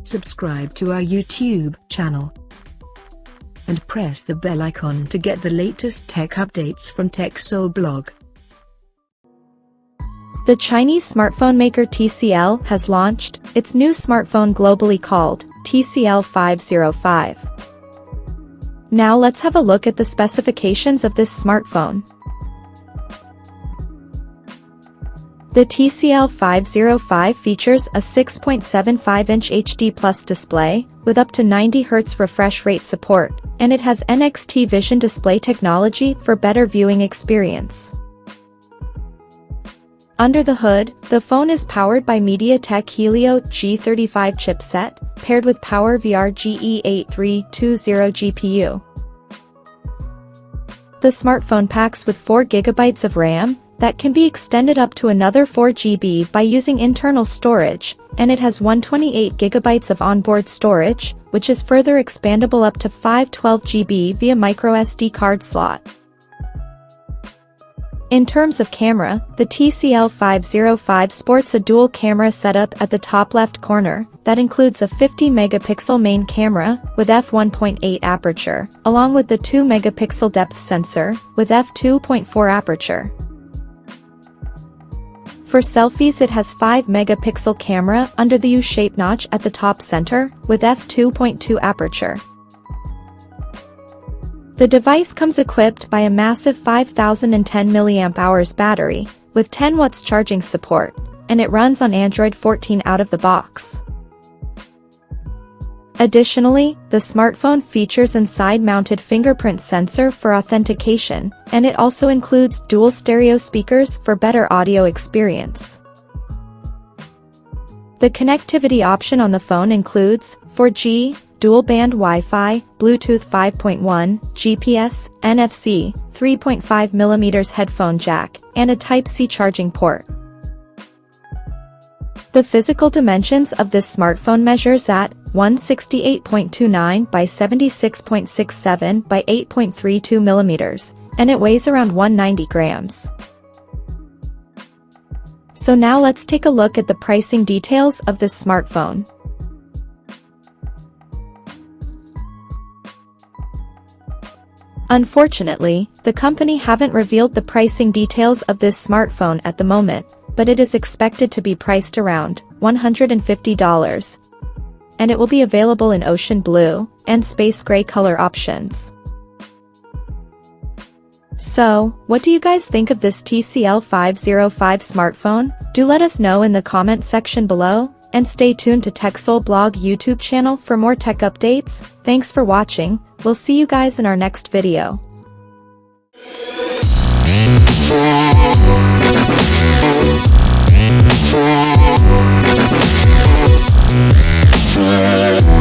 subscribe to our YouTube channel, and press the bell icon to get the latest tech updates from TechSole Blog. The Chinese smartphone maker TCL has launched its new smartphone globally called TCL 505. Now let's have a look at the specifications of this smartphone. The TCL 505 features a 6.75-inch HD Plus display, with up to 90 Hz refresh rate support, and it has NXT Vision display technology for better viewing experience. Under the hood, the phone is powered by MediaTek Helio G35 chipset, paired with PowerVR GE8320 GPU. The smartphone packs with 4 GB of RAM, that can be extended up to another 4 GB by using internal storage, and it has 128 GB of onboard storage, which is further expandable up to 512 GB via microSD card slot. In terms of camera, the TCL 505 sports a dual camera setup at the top left corner, that includes a 50-megapixel main camera, with f1.8 aperture, along with the 2-megapixel depth sensor, with f2.4 aperture. For selfies it has 5-megapixel camera under the U-shaped notch at the top center, with f2.2 aperture. The device comes equipped by a massive 5010 mAh battery, with 10 watts charging support, and it runs on Android 14 out of the box. Additionally, the smartphone features a side-mounted fingerprint sensor for authentication, and it also includes dual stereo speakers for better audio experience. The connectivity option on the phone includes 4G, dual-band Wi-Fi, Bluetooth 5.1, GPS, NFC, 3.5mm headphone jack, and a Type-C charging port. The physical dimensions of this smartphone measures at 168.29 by 76.67 by 8.32 mm, and it weighs around 190 grams. So now let's take a look at the pricing details of this smartphone. Unfortunately, the company haven't revealed the pricing details of this smartphone at the moment, but it is expected to be priced around $150, and it will be available in ocean blue and space gray color options. So, what do you guys think of this TCL 505 smartphone? Do let us know in the comment section below, and stay tuned to TechSole Blog YouTube channel for more tech updates. Thanks for watching, we'll see you guys in our next video. Yeah.